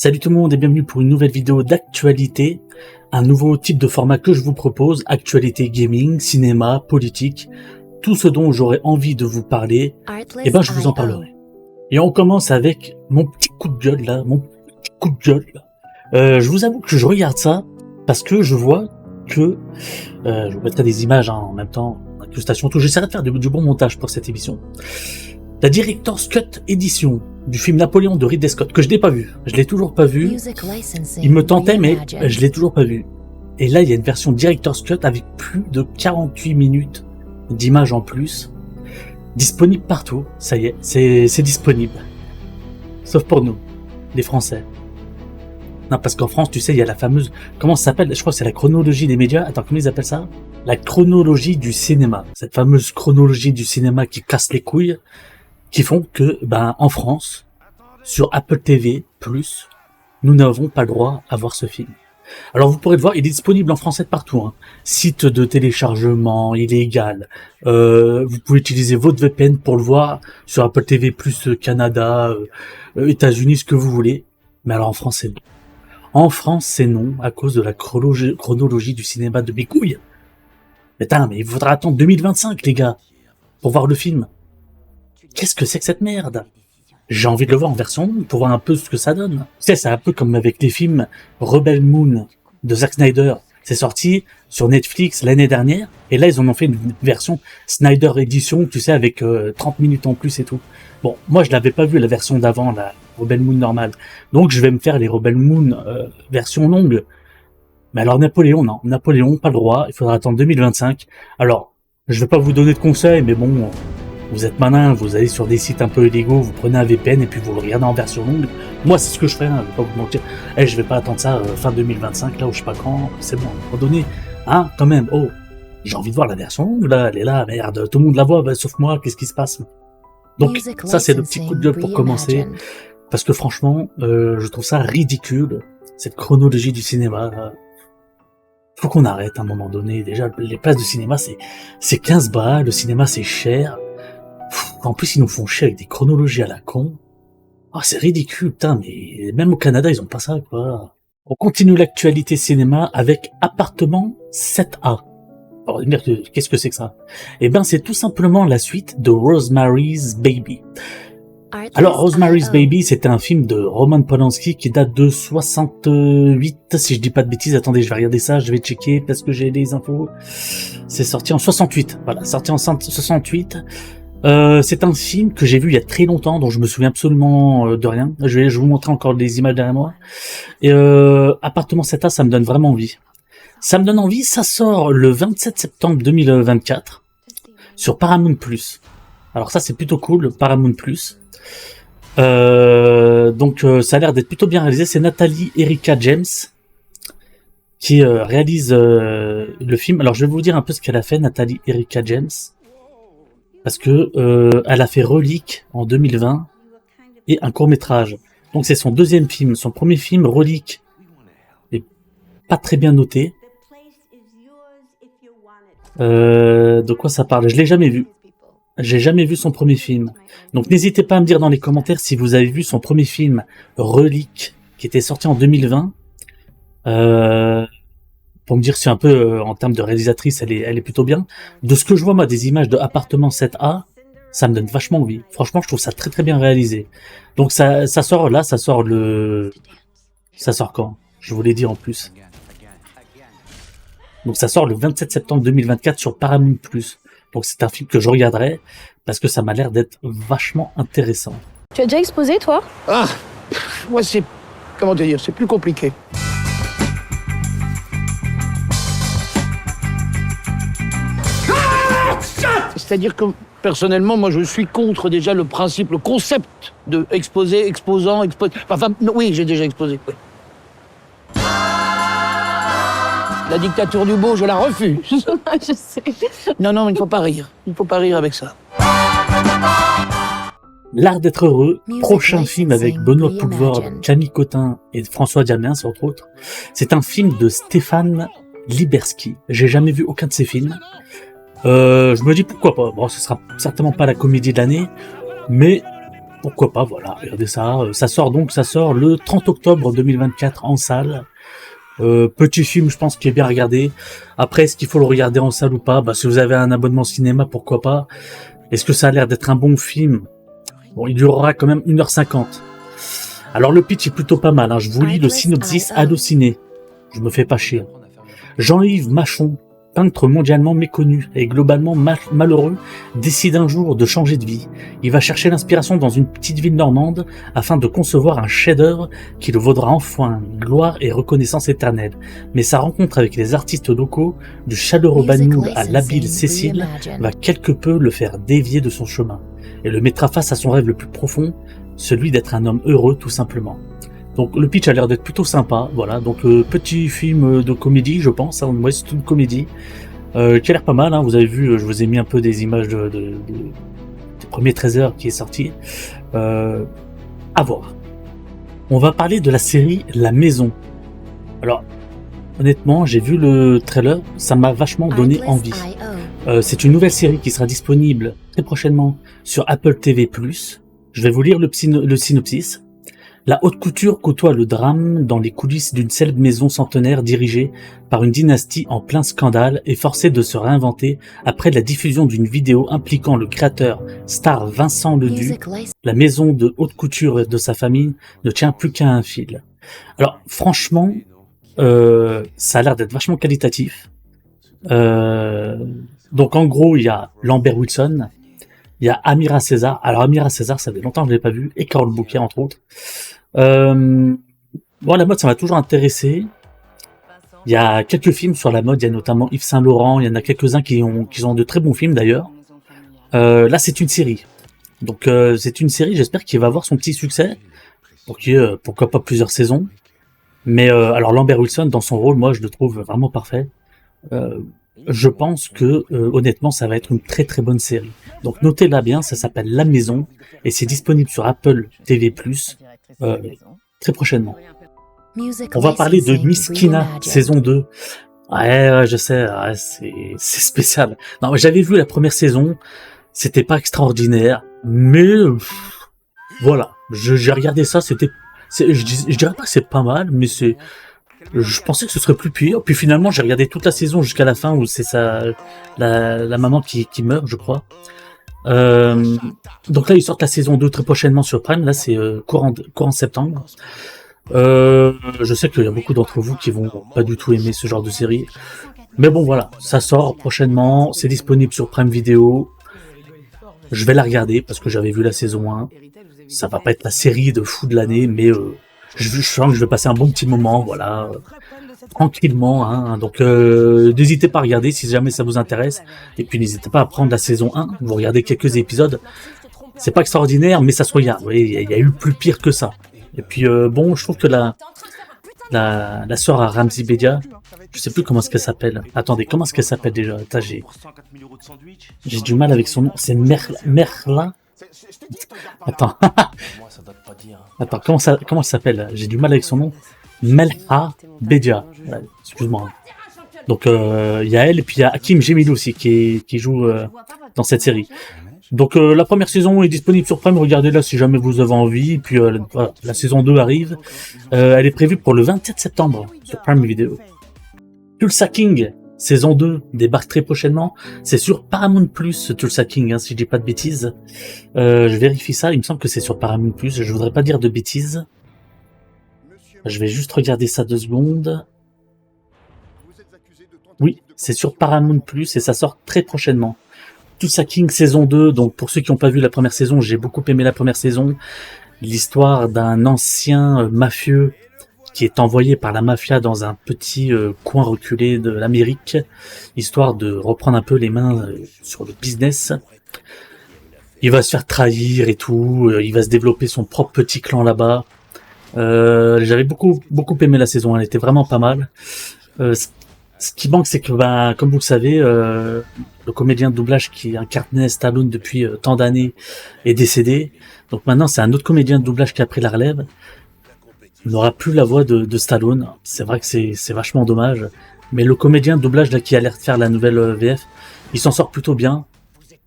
Salut tout le monde et bienvenue pour une nouvelle vidéo d'actualité, un nouveau type de format que je vous propose, actualité gaming, cinéma, politique, tout ce dont j'aurais envie de vous parler, je vous en parlerai. Et on commence avec mon petit coup de gueule là, je vous avoue que je regarde ça parce que je vois que, je vous mettrai des images en même temps, incrustation, tout, j'essaierai de faire du bon montage pour cette émission. La Director's Cut édition du film Napoléon de Ridley Scott, que je n'ai pas vu. Je l'ai toujours pas vu. Il me tentait, mais je l'ai toujours pas vu. Et là, il y a une version Director's Cut avec plus de 48 minutes d'images en plus. Disponible partout. Ça y est, c'est disponible. Sauf pour nous, les Français. Non, parce qu'en France, tu sais, il y a la fameuse... Comment ça s'appelle ? Je crois que c'est la chronologie des médias. Attends, comment ils appellent ça ? La chronologie du cinéma. Cette fameuse chronologie du cinéma qui casse les couilles, qui font que, en France, sur Apple TV+, nous n'avons pas le droit à voir ce film. Alors vous pourrez le voir, il est disponible en français de partout, hein. Site de téléchargement illégal. Vous pouvez utiliser votre VPN pour le voir sur Apple TV+, Canada, États-Unis, ce que vous voulez. Mais alors en France, c'est non. En France, c'est non, à cause de la chronologie du cinéma de mes couilles. Mais il faudra attendre 2025, les gars, pour voir le film. Qu'est-ce que c'est que cette merde ? J'ai envie de le voir en version longue pour voir un peu ce que ça donne. Tu sais, c'est un peu comme avec les films Rebel Moon de Zack Snyder. C'est sorti sur Netflix l'année dernière, et là, ils en ont fait une version Snyder Edition, tu sais, avec 30 minutes en plus et tout. Bon, moi, je l'avais pas vu, la version d'avant, la Rebel Moon normale. Donc, je vais me faire les Rebel Moon version longue. Mais alors, Napoléon, non. Napoléon, pas le droit. Il faudra attendre 2025. Alors, je vais pas vous donner de conseils, mais bon... Vous êtes malin, vous allez sur des sites un peu illégaux, vous prenez un VPN et puis vous le regardez en version longue. Moi, c'est ce que je ferais, hein, je vais pas vous mentir. Je vais pas attendre ça fin 2025, là où je sais pas quand, c'est bon, à un moment donné. Hein, quand même, j'ai envie de voir la version longue, là, elle est là, merde, tout le monde la voit, sauf moi, qu'est-ce qui se passe ? Donc, ça, c'est le petit coup de gueule pour commencer. Parce que franchement, je trouve ça ridicule, cette chronologie du cinéma. Faut qu'on arrête à un moment donné. Déjà, les places de cinéma, c'est 15 balles, le cinéma, c'est cher. En plus, ils nous font chier avec des chronologies à la con. C'est ridicule, putain, mais même au Canada, ils ont pas ça, quoi. On continue l'actualité cinéma avec Appartement 7A. Alors, qu'est-ce que c'est que ça ? C'est tout simplement la suite de Rosemary's Baby. Alors, Rosemary's Baby, c'était un film de Roman Polanski qui date de 68, si je dis pas de bêtises. Attendez, je vais regarder ça, je vais checker parce que j'ai les infos. C'est sorti en 68. Voilà, sorti en 68. C'est un film que j'ai vu il y a très longtemps, dont je me souviens absolument de rien. Je vais vous montrer encore des images derrière moi. Et Appartement 7A, ça me donne vraiment envie. Ça me donne envie, ça sort le 27 septembre 2024 sur Paramount+. Alors ça, c'est plutôt cool, Paramount+. Donc ça a l'air d'être plutôt bien réalisé. C'est Nathalie Erika James qui réalise le film. Alors je vais vous dire un peu ce qu'elle a fait, Nathalie Erika James. Parce que elle a fait Relique en 2020 et un court-métrage. Donc c'est son deuxième film. Son premier film, Relique, est pas très bien noté. De quoi ça parle ? Je l'ai jamais vu. J'ai jamais vu son premier film. Donc n'hésitez pas à me dire dans les commentaires si vous avez vu son premier film, Relique, qui était sorti en 2020. Pour me dire si un peu, en termes de réalisatrice, elle est plutôt bien. De ce que je vois, moi, des images de Appartement 7A, ça me donne vachement envie. Franchement, je trouve ça très très bien réalisé. Donc ça sort là, ça sort quand ? Je vous l'ai dit en plus. Donc ça sort le 27 septembre 2024 sur Paramount+. Donc c'est un film que je regarderai, parce que ça m'a l'air d'être vachement intéressant. Tu as déjà exposé, toi ? Moi c'est... Comment te dire ? C'est plus compliqué. C'est-à-dire que, personnellement, moi, je suis contre déjà le principe, le concept de exposer, exposant, oui, j'ai déjà exposé, oui. La dictature du beau, je la refuse. Je sais. Non, il ne faut pas rire. Il ne faut pas rire avec ça. L'art d'être heureux, prochain film avec Benoît Poelvoorde, Camille Cotin et François Damiens, entre autres. C'est un film de Stéphane Liberski. J'ai jamais vu aucun de ses films. Je me dis pourquoi pas. Bon, ce sera certainement pas la comédie de l'année, mais pourquoi pas, voilà, regardez ça. Ça sort le 30 octobre 2024 en salle. Petit film, je pense, qui est bien regardé. Après, est-ce qu'il faut le regarder en salle ou pas? Bah, si vous avez un abonnement cinéma, pourquoi pas. Est-ce que ça a l'air d'être un bon film? Bon, il durera quand même 1h50. Alors, le pitch est plutôt pas mal, hein. Je vous lis le synopsis halluciné. Je me fais pas chier. Jean-Yves Machon, peintre mondialement méconnu et globalement malheureux, décide un jour de changer de vie. Il va chercher l'inspiration dans une petite ville normande afin de concevoir un chef-d'œuvre qui le vaudra enfin gloire et reconnaissance éternelle. Mais sa rencontre avec les artistes locaux, du chaleureux Bagnoul à l'habile Cécile, va quelque peu le faire dévier de son chemin et le mettra face à son rêve le plus profond, celui d'être un homme heureux tout simplement. Donc le pitch a l'air d'être plutôt sympa, voilà, donc petit film de comédie je pense, hein. Ouais, c'est une comédie qui a l'air pas mal, hein. Vous avez vu, je vous ai mis un peu des images des premiers 13 heures qui est sorti, à voir. On va parler de la série La Maison. Alors honnêtement j'ai vu le trailer, ça m'a vachement donné envie. C'est une nouvelle série qui sera disponible très prochainement sur Apple TV+. Je vais vous lire le synopsis. La haute couture côtoie le drame dans les coulisses d'une célèbre maison centenaire dirigée par une dynastie en plein scandale et forcée de se réinventer après la diffusion d'une vidéo impliquant le créateur star Vincent Ledoux. La maison de haute couture de sa famille ne tient plus qu'à un fil. Alors franchement, ça a l'air d'être vachement qualitatif. Donc en gros, il y a Lambert Wilson, il y a Amira César. Alors Amira César, ça fait longtemps que je l'ai pas vu, et Carole Bouquet entre autres. Bon, la mode, ça m'a toujours intéressé. Il y a quelques films sur la mode, il y a notamment Yves Saint Laurent, il y en a quelques-uns qui ont de très bons films d'ailleurs. Là, c'est une série. Donc c'est une série, j'espère qu'il va avoir son petit succès. Pour qu'il y ait, pourquoi pas plusieurs saisons. Mais alors Lambert Wilson, dans son rôle, moi, je le trouve vraiment parfait. Je pense que honnêtement ça va être une très très bonne série. Donc notez-la bien, ça s'appelle La Maison et c'est disponible sur Apple TV+, très prochainement. On va parler de Miss Kina saison 2. Ouais, je sais, ouais, c'est spécial. Non, j'avais vu la première saison, c'était pas extraordinaire, mais voilà, j'ai regardé ça, je dirais pas que c'est pas mal, mais je pensais que ce serait plus pire. Puis finalement, j'ai regardé toute la saison jusqu'à la fin où c'est la maman qui meurt, je crois. Donc là, ils sortent la saison 2 très prochainement sur Prime. Là, c'est courant septembre. Je sais qu'il y a beaucoup d'entre vous qui vont pas du tout aimer ce genre de série. Mais bon, voilà, ça sort prochainement. C'est disponible sur Prime Video. Je vais la regarder parce que j'avais vu la saison 1. Ça va pas être la série de fou de l'année, mais je sens que je vais passer un bon petit moment, voilà, tranquillement, hein. Donc n'hésitez pas à regarder si jamais ça vous intéresse, et puis n'hésitez pas à prendre la saison 1, vous regardez quelques épisodes, c'est pas extraordinaire, mais ça se regarde, oui, il y a eu plus pire que ça. Et puis bon, je trouve que la sœur à Ramzy Bedia, je sais plus comment est-ce qu'elle s'appelle, attendez, comment est-ce qu'elle s'appelle déjà? Attends, j'ai du mal avec son nom, c'est Merlin. Attends. Attends, comment ça s'appelle? J'ai du mal avec son nom. Melha Bedia. Ouais, excuse-moi. Donc il y a elle et puis il y a Hakim Jemilou aussi qui joue dans cette série. Donc la première saison est disponible sur Prime, regardez-la si jamais vous avez envie. Et puis voilà, la saison 2 arrive. Elle est prévue pour le 27 septembre sur Prime Video. Tulsa King, saison 2, débarque très prochainement. C'est sur Paramount+, Tulsa King, hein, si je dis pas de bêtises. Je vérifie ça, il me semble que c'est sur Paramount+, je voudrais pas dire de bêtises. Je vais juste regarder ça 2 secondes. Oui, c'est sur Paramount+, et ça sort très prochainement. Tulsa King, saison 2, donc pour ceux qui n'ont pas vu la première saison, j'ai beaucoup aimé la première saison. L'histoire d'un ancien mafieux qui est envoyé par la mafia dans un petit coin reculé de l'Amérique, histoire de reprendre un peu les mains sur le business. Il va se faire trahir et tout, il va se développer son propre petit clan là-bas. J'avais beaucoup aimé la saison, elle était vraiment pas mal. Ce qui manque, c'est que, comme vous le savez, le comédien de doublage qui incarnait Stallone depuis tant d'années est décédé. Donc maintenant, c'est un autre comédien de doublage qui a pris la relève. Il n'aura plus la voix de Stallone. C'est vrai que c'est vachement dommage. Mais le comédien de doublage là, qui a l'air de faire la nouvelle VF, il s'en sort plutôt bien.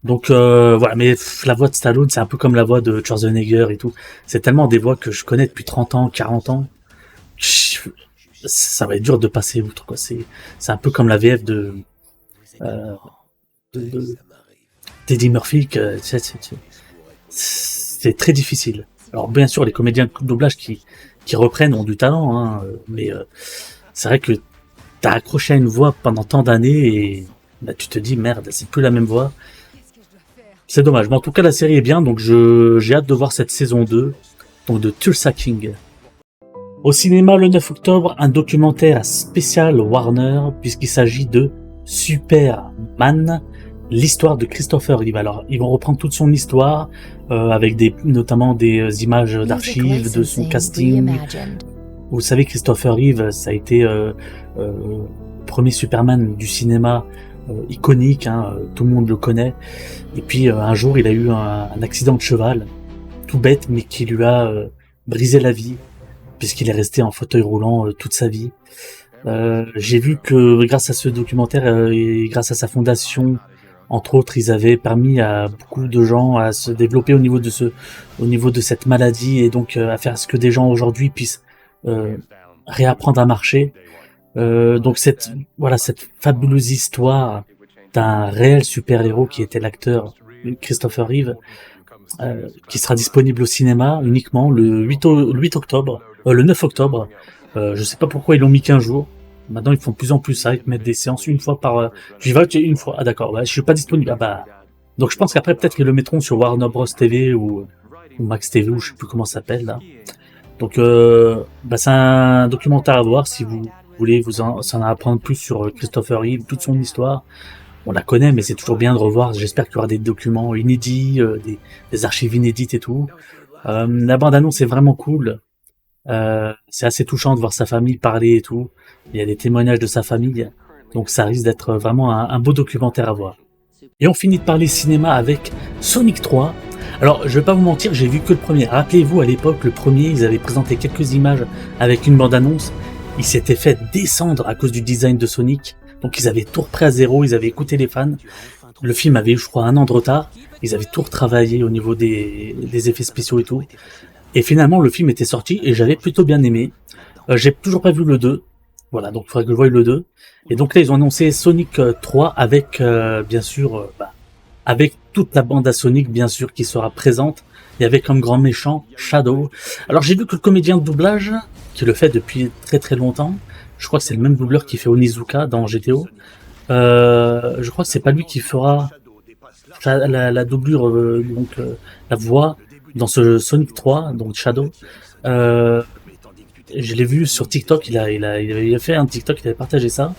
Donc voilà, mais la voix de Stallone, c'est un peu comme la voix de Schwarzenegger et tout. C'est tellement des voix que je connais depuis 30 ans, 40 ans. Ça va être dur de passer outre, quoi. C'est un peu comme la VF euh, de d'Eddie Murphy, que c'est très difficile. Alors bien sûr, les comédiens de doublage qui reprennent ont du talent, hein, mais c'est vrai que t'as accroché à une voix pendant tant d'années et bah, tu te dis merde, c'est plus la même voix. C'est dommage. Mais en tout cas, la série est bien, donc j'ai hâte de voir cette saison 2, donc de Tulsa King. Au cinéma le 9 octobre, un documentaire spécial Warner, puisqu'il s'agit de Superman, l'histoire de Christopher Reeve. Alors, ils vont reprendre toute son histoire, avec notamment des images d'archives de son casting. Vous savez, Christopher Reeve, ça a été le premier Superman du cinéma iconique, hein, tout le monde le connaît. Et puis un jour, il a eu un accident de cheval, tout bête, mais qui lui a brisé la vie, puisqu'il est resté en fauteuil roulant toute sa vie. J'ai vu que grâce à ce documentaire et grâce à sa fondation, entre autres, ils avaient permis à beaucoup de gens à se développer au niveau de cette maladie et donc à faire ce que des gens aujourd'hui puissent réapprendre à marcher. Donc cette fabuleuse histoire d'un réel super-héros qui était l'acteur Christopher Reeve, qui sera disponible au cinéma uniquement le 8 octobre, le 9 octobre. Je sais pas pourquoi ils l'ont mis 15 jours. Maintenant, ils font de plus en plus ça, ils mettent des séances une fois par... J'y vais une fois. Ah d'accord, bah, je suis pas disponible. Ah, bah... Donc je pense qu'après, peut-être qu'ils le mettront sur Warner Bros TV ou Max TV, ou je sais plus comment ça s'appelle là. Donc bah, c'est un documentaire à voir si vous voulez en apprendre plus sur Christopher Reeve, toute son histoire. On la connaît, mais c'est toujours bien de revoir. J'espère qu'il y aura des documents inédits, des archives inédites et tout. La bande-annonce est vraiment cool. C'est assez touchant de voir sa famille parler et tout. Il y a des témoignages de sa famille. Donc ça risque d'être vraiment un beau documentaire à voir. Et on finit de parler cinéma avec Sonic 3. Alors, je vais pas vous mentir, j'ai vu que le premier. Rappelez-vous, à l'époque, le premier, ils avaient présenté quelques images avec une bande-annonce. Ils s'étaient fait descendre à cause du design de Sonic. Donc ils avaient tout repris à zéro, ils avaient écouté les fans. Le film avait eu, je crois, 1 an de retard. Ils avaient tout retravaillé au niveau des effets spéciaux et tout. Et finalement, le film était sorti et j'avais plutôt bien aimé. J'ai toujours pas vu le 2. Voilà, donc il faudrait que je voie le 2. Et donc là, ils ont annoncé Sonic 3 avec, bien sûr, avec toute la bande à Sonic, bien sûr, qui sera présente. Et avec comme grand méchant Shadow. Alors j'ai vu que le comédien de doublage, qui le fait depuis très très longtemps, je crois que c'est le même doubleur qui fait Onizuka dans GTO. Je crois que c'est pas lui qui fera la doublure, la voix dans ce Sonic 3, donc Shadow. Je l'ai vu sur TikTok, il avait fait un TikTok, il avait partagé ça.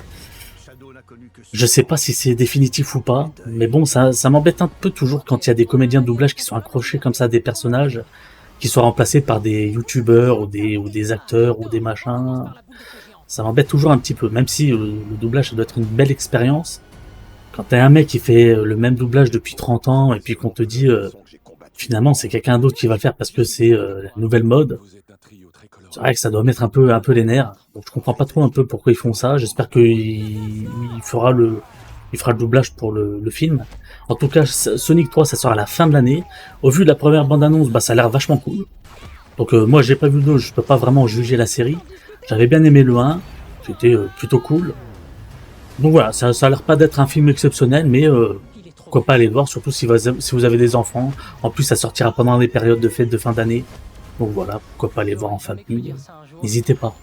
Je sais pas si c'est définitif ou pas, mais bon, ça m'embête un peu toujours quand il y a des comédiens de doublage qui sont accrochés comme ça à des personnages, qui sont remplacés par des youtubeurs ou des acteurs ou des machins. Ça m'embête toujours un petit peu, même si le doublage ça doit être une belle expérience. Quand t'as un mec qui fait le même doublage depuis 30 ans et puis qu'on te dit finalement c'est quelqu'un d'autre qui va le faire parce que c'est la nouvelle mode, c'est vrai que ça doit mettre un peu les nerfs. Donc je comprends pas trop un peu pourquoi ils font ça. J'espère qu'il fera le doublage pour le film. En tout cas, Sonic 3 ça sort à la fin de l'année. Au vu de la première bande-annonce, bah ça a l'air vachement cool. Donc moi j'ai pas vu le 2, je peux pas vraiment juger la série. J'avais bien aimé le 1, c'était plutôt cool. Donc voilà, ça a l'air pas d'être un film exceptionnel, mais pourquoi pas aller le voir, surtout si vous avez des enfants. En plus, ça sortira pendant les périodes de fête de fin d'année. Donc voilà, pourquoi pas aller voir en famille. N'hésitez pas.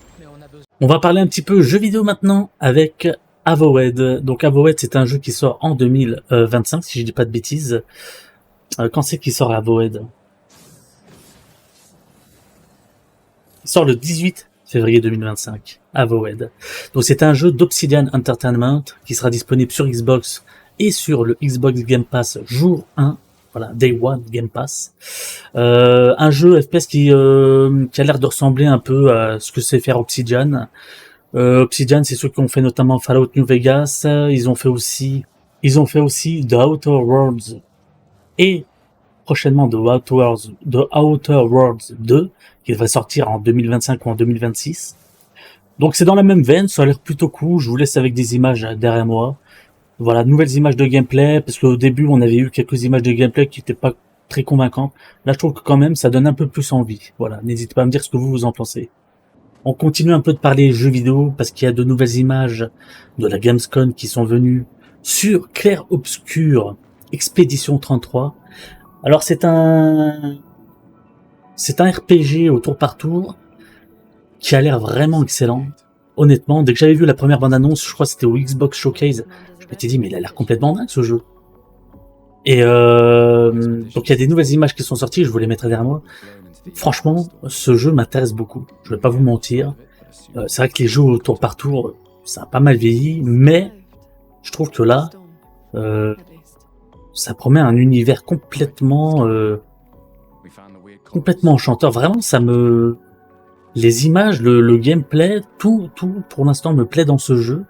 On va parler un petit peu jeux vidéo maintenant avec Avowed. Donc Avowed, c'est un jeu qui sort en 2025, si je dis pas de bêtises. Quand c'est qu'il sort Avowed? Il sort le 18 février 2025, Avowed. Donc c'est un jeu d'Obsidian Entertainment qui sera disponible sur Xbox et sur le Xbox Game Pass jour 1. Voilà, Day One Game Pass. Un jeu FPS qui a l'air de ressembler un peu à ce que sait faire Obsidian. Obsidian, c'est ceux qui ont fait notamment Fallout New Vegas. Ils ont fait aussi The Outer Worlds et prochainement The Outer Worlds 2 qui devrait sortir en 2025 ou en 2026. Donc c'est dans la même veine, ça a l'air plutôt cool. Je vous laisse avec des images derrière moi. Voilà, nouvelles images de gameplay, parce qu'au début on avait eu quelques images de gameplay qui n'étaient pas très convaincantes. Là je trouve que quand même ça donne un peu plus envie. Voilà, n'hésitez pas à me dire ce que vous en pensez. On continue un peu de parler jeux vidéo, parce qu'il y a de nouvelles images de la Gamescom qui sont venues sur Clair Obscur Expédition 33. Alors c'est un RPG au tour par tour qui a l'air vraiment excellent. Honnêtement, dès que j'avais vu la première bande-annonce, je crois que c'était au Xbox Showcase, je m'étais dit mais il a l'air complètement dingue ce jeu. Et donc il y a des nouvelles images qui sont sorties, je vous les mettrai derrière moi. Franchement, ce jeu m'intéresse beaucoup, je vais pas vous mentir. C'est vrai que les jeux au tour par tour, ça a pas mal vieilli, mais je trouve que là, ça promet un univers complètement enchanteur. Vraiment, les images, le gameplay, tout pour l'instant me plaît dans ce jeu.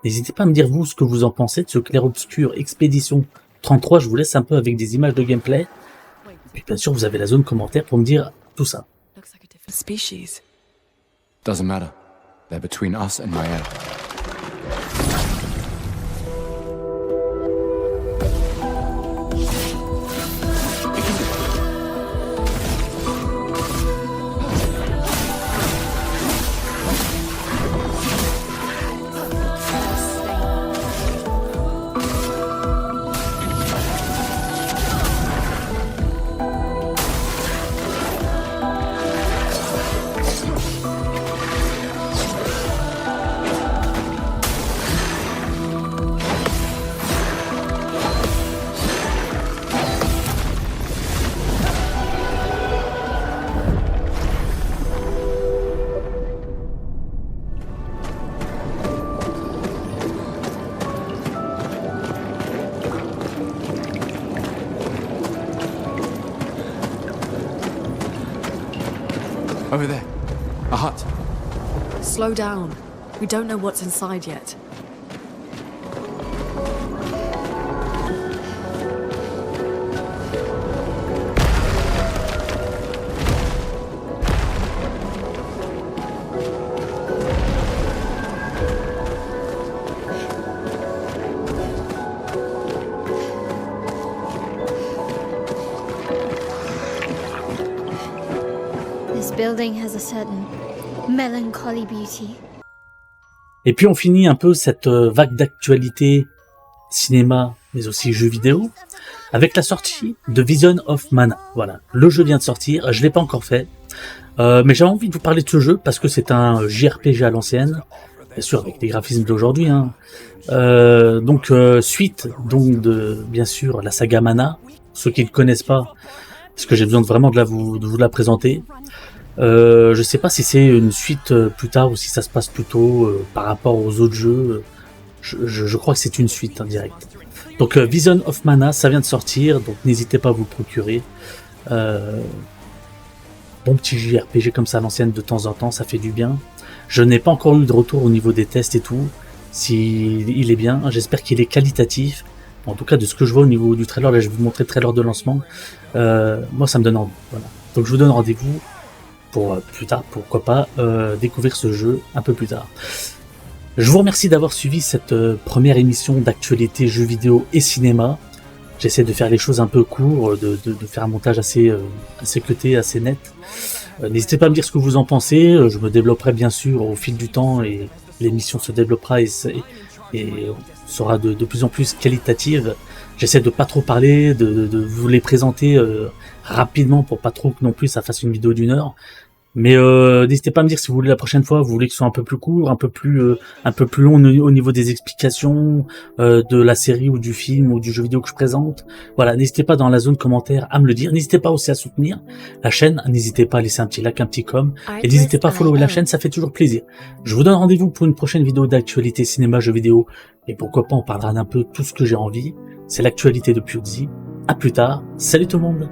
N'hésitez pas à me dire vous ce que vous en pensez de ce Clair Obscur Expédition 33. Je vous laisse un peu avec des images de gameplay. Et puis bien sûr, vous avez la zone commentaire pour me dire tout ça. Species. Doesn't matter. They're between us and Mael. Over there. A hut. Slow down. We don't know what's inside yet. This building has a certain melancholy beauty. Et puis on finit un peu cette vague d'actualité cinéma, mais aussi jeux vidéo, avec la sortie de Vision of Mana. Voilà, le jeu vient de sortir, je l'ai pas encore fait, mais j'avais envie de vous parler de ce jeu parce que c'est un JRPG à l'ancienne, bien sûr avec les graphismes d'aujourd'hui. Hein. Suite donc de bien sûr la saga Mana. Ceux qui ne connaissent pas, parce que j'ai besoin vraiment de vous la présenter. Je sais pas si c'est une suite plus tard ou si ça se passe plus tôt par rapport aux autres jeux. Je crois que c'est une suite en direct. Donc Vision of Mana, ça vient de sortir, donc n'hésitez pas à vous le procurer. Bon petit JRPG comme ça à l'ancienne de temps en temps, ça fait du bien. Je n'ai pas encore eu de retour au niveau des tests et tout. Si il est bien, j'espère qu'il est qualitatif. En tout cas de ce que je vois au niveau du trailer, là je vais vous montrer le trailer de lancement. Moi ça me donne envie. Voilà. Donc je vous donne rendez-vous pour plus tard, pourquoi pas découvrir ce jeu un peu plus tard. Je vous remercie d'avoir suivi cette première émission d'actualité jeux vidéo et cinéma. J'essaie de faire les choses un peu court, de faire un montage assez cuté, assez net. N'hésitez pas à me dire ce que vous en pensez. Je me développerai bien sûr au fil du temps et l'émission se développera et sera de plus en plus qualitative. J'essaie de pas trop parler, de vous les présenter rapidement pour pas trop que non plus ça fasse une vidéo d'1 heure. Mais n'hésitez pas à me dire si vous voulez la prochaine fois, vous voulez que ce soit un peu plus court, un peu plus long au niveau des explications de la série ou du film ou du jeu vidéo que je présente. Voilà, n'hésitez pas dans la zone commentaire à me le dire. N'hésitez pas aussi à soutenir la chaîne. N'hésitez pas à laisser un petit like, un petit com. Et n'hésitez pas à follower la chaîne, ça fait toujours plaisir. Je vous donne rendez-vous pour une prochaine vidéo d'actualité cinéma, jeux vidéo. Et pourquoi pas, on parlera d'un peu tout ce que j'ai envie. C'est l'actualité de Purzy. À plus tard. Salut tout le monde.